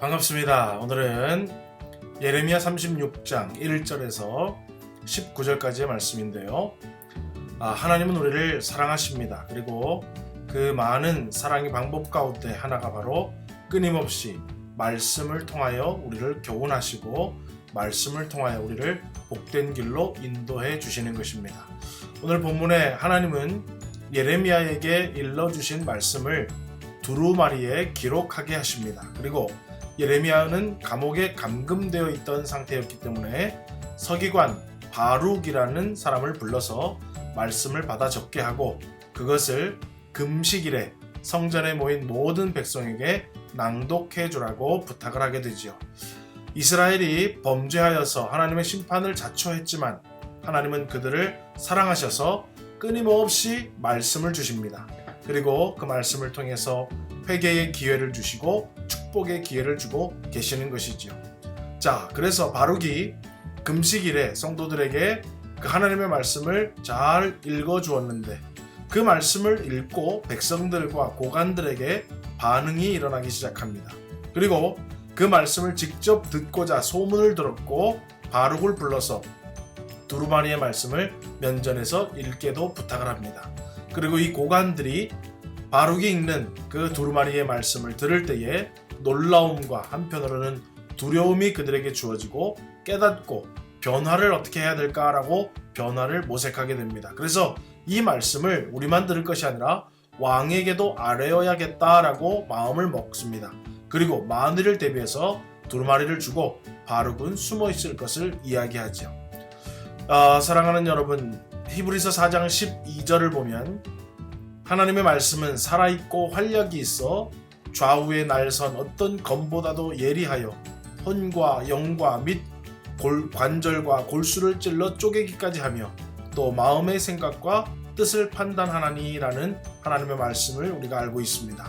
반갑습니다. 오늘은 예레미야 36장 1절에서 19절까지의 말씀인데요. 하나님은 우리를 사랑하십니다. 그리고 그 많은 사랑의 방법 가운데 하나가 바로 끊임없이 말씀을 통하여 우리를 교훈하시고 말씀을 통하여 우리를 복된 길로 인도해 주시는 것입니다. 오늘 본문에 하나님은 예레미야에게 일러주신 말씀을 두루마리에 기록하게 하십니다. 그리고 예레미야는 감옥에 감금되어 있던 상태였기 때문에 서기관 바룩이라는 사람을 불러서 말씀을 받아 적게 하고 그것을 금식일에 성전에 모인 모든 백성에게 낭독해 주라고 부탁을 하게 되지요. 이스라엘이 범죄하여서 하나님의 심판을 자초했지만 하나님은 그들을 사랑하셔서 끊임없이 말씀을 주십니다. 그리고 그 말씀을 통해서 회개의 기회를 주시고 축복의 기회를 주고 계시는 것이지요. 자, 그래서 바룩이 금식일에 성도들에게 그 하나님의 말씀을 잘 읽어 주었는데 그 말씀을 읽고 백성들과 고관들에게 반응이 일어나기 시작합니다. 그리고 그 말씀을 직접 듣고자 소문을 들었고 바룩을 불러서 두루마리의 말씀을 면전에서 읽게도 부탁을 합니다. 그리고 이 고관들이 바룩이 읽는 그 두루마리의 말씀을 들을 때에 놀라움과 한편으로는 두려움이 그들에게 주어지고 깨닫고 변화를 어떻게 해야 될까라고 변화를 모색하게 됩니다. 그래서 이 말씀을 우리만 들을 것이 아니라 왕에게도 아뢰어야겠다라고 마음을 먹습니다. 그리고 만일을 대비해서 두루마리를 주고 바룩은 숨어 있을 것을 이야기하죠. 사랑하는 여러분, 히브리서 4장 12절을 보면 하나님의 말씀은 살아있고 활력이 있어 좌우에 날선 어떤 검보다도 예리하여 혼과 영과 및 관절과 골수를 찔러 쪼개기까지 하며 또 마음의 생각과 뜻을 판단하나니라는 하나님의 말씀을 우리가 알고 있습니다.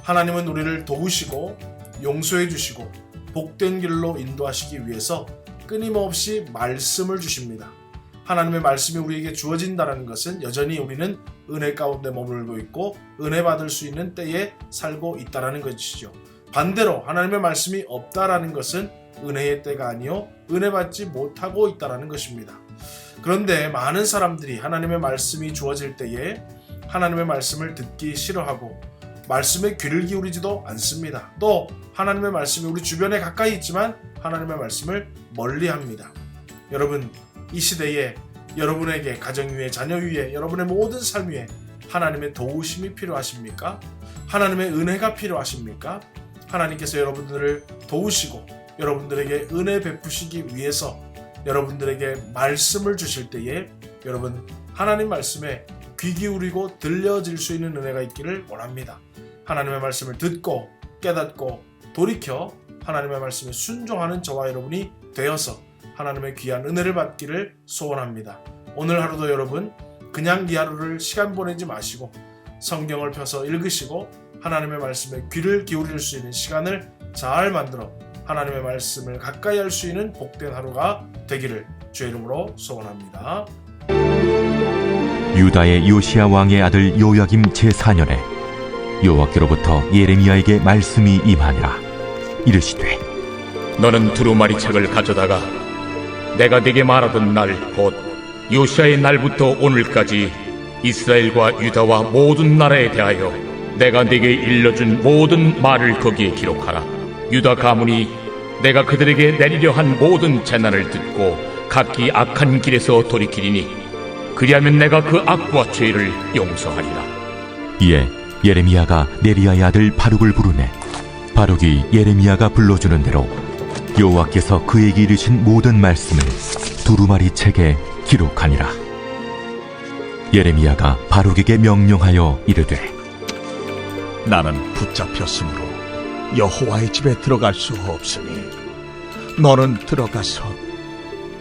하나님은 우리를 도우시고 용서해 주시고 복된 길로 인도하시기 위해서 끊임없이 말씀을 주십니다. 하나님의 말씀이 우리에게 주어진다는 것은 여전히 우리는 은혜 가운데 머물고 있고 은혜 받을 수 있는 때에 살고 있다는 것이죠. 반대로 하나님의 말씀이 없다라는 것은 은혜의 때가 아니요 은혜 받지 못하고 있다는 것입니다. 그런데 많은 사람들이 하나님의 말씀이 주어질 때에 하나님의 말씀을 듣기 싫어하고 말씀에 귀를 기울이지도 않습니다. 또 하나님의 말씀이 우리 주변에 가까이 있지만 하나님의 말씀을 멀리합니다. 여러분, 이 시대에 여러분에게 가정 위에 자녀 위에 여러분의 모든 삶 위에 하나님의 도우심이 필요하십니까? 하나님의 은혜가 필요하십니까? 하나님께서 여러분들을 도우시고 여러분들에게 은혜 베푸시기 위해서 여러분들에게 말씀을 주실 때에 여러분 하나님 말씀에 귀 기울이고 들려질 수 있는 은혜가 있기를 원합니다. 하나님의 말씀을 듣고 깨닫고 돌이켜 하나님의 말씀에 순종하는 저와 여러분이 되어서 하나님의 귀한 은혜를 받기를 소원합니다. 오늘 하루도 여러분 그냥 이 하루를 시간 보내지 마시고 성경을 펴서 읽으시고 하나님의 말씀에 귀를 기울일 수 있는 시간을 잘 만들어 하나님의 말씀을 가까이 할 수 있는 복된 하루가 되기를 주의 이름으로 소원합니다. 유다의 요시야 왕의 아들 요야김 제4년에 여호와께로부터 예레미야에게 말씀이 임하니라. 이르시되 너는 두루마리 책을 가져다가 내가 네게 말하던 날 곧 요시야의 날부터 오늘까지 이스라엘과 유다와 모든 나라에 대하여 내가 네게 일러준 모든 말을 거기에 기록하라. 유다 가문이 내가 그들에게 내리려 한 모든 재난을 듣고 각기 악한 길에서 돌이키리니 그리하면 내가 그 악과 죄를 용서하리라. 이에 예레미야가 네리야의 아들 바룩을 부르매 바룩이 예레미야가 불러주는 대로 여호와께서 그에게 이르신 모든 말씀을 두루마리 책에 기록하니라. 예레미야가 바룩에게 명령하여 이르되 나는 붙잡혔으므로 여호와의 집에 들어갈 수 없으니 너는 들어가서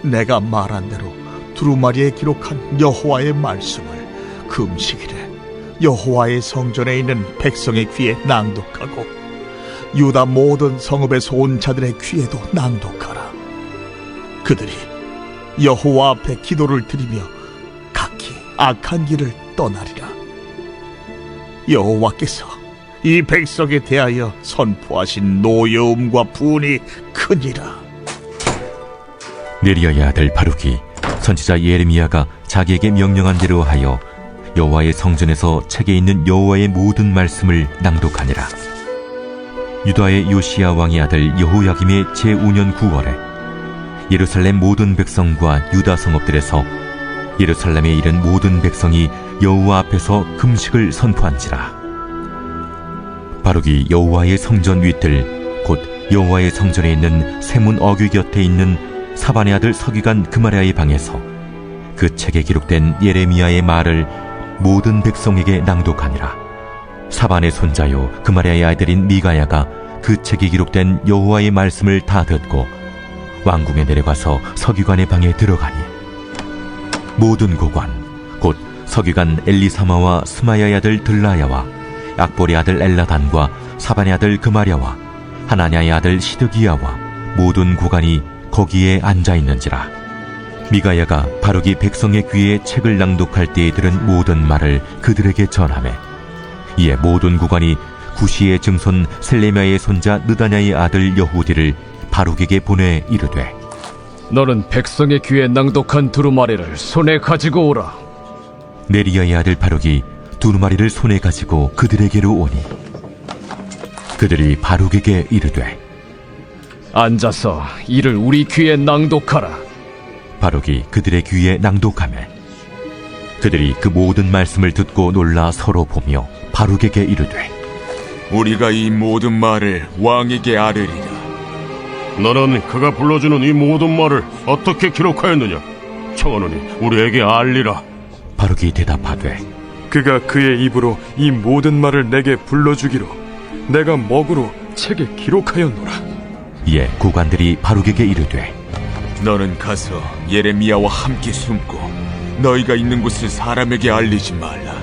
내가 말한 대로 두루마리에 기록한 여호와의 말씀을 금식일에 여호와의 성전에 있는 백성의 귀에 낭독하고 유다 모든 성읍에서 온 자들의 귀에도 낭독하라. 그들이 여호와 앞에 기도를 드리며 각기 악한 길을 떠나리라. 여호와께서 이 백성에 대하여 선포하신 노여움과 분이 크니라. 네리야의 아들 바룩이 선지자 예레미야가 자기에게 명령한 대로 하여 여호와의 성전에서 책에 있는 여호와의 모든 말씀을 낭독하니라. 유다의 요시야 왕의 아들 여호야김의 제5년 9월에 예루살렘 모든 백성과 유다 성읍들에서 예루살렘에 이른 모든 백성이 여호와 앞에서 금식을 선포한지라. 바룩이 여호와의 성전 윗들 곧 여호와의 성전에 있는 세문 어귀 곁에 있는 사반의 아들 서기관 그마랴의 방에서 그 책에 기록된 예레미야의 말을 모든 백성에게 낭독하니라. 사반의 손자요 그마랴의 아들인 미가야가 그 책에 기록된 여호와의 말씀을 다 듣고 왕궁에 내려가서 서기관의 방에 들어가니 모든 고관 곧 서기관 엘리사마와 스마야의 아들 들라야와 악볼의 아들 엘라단과 사반의 아들 그마랴와 하나냐의 아들 시드기야와 모든 고관이 거기에 앉아있는지라. 미가야가 바룩이 백성의 귀에 책을 낭독할 때에 들은 모든 말을 그들에게 전하매 이에 모든 고관이 구시의 증손 셀레미야의 손자 느다냐의 아들 여후디를 바룩에게 보내 이르되 너는 백성의 귀에 낭독한 두루마리를 손에 가지고 오라. 네리야의 아들 바룩이 두루마리를 손에 가지고 그들에게로 오니 그들이 바룩에게 이르되 앉아서 이를 우리 귀에 낭독하라. 바룩이 그들의 귀에 낭독하매 그들이 그 모든 말씀을 듣고 놀라 서로 보며 바룩에게 이르되 우리가 이 모든 말을 왕에게 아뢰리라. 너는 그가 불러주는 이 모든 말을 어떻게 기록하였느냐? 청하노니 우리에게 알리라. 바룩이 대답하되 그가 그의 입으로 이 모든 말을 내게 불러주기로 내가 먹으로 책에 기록하였노라. 이에 고관들이 바룩에게 이르되 너는 가서 예레미야와 함께 숨고 너희가 있는 곳을 사람에게 알리지 말라.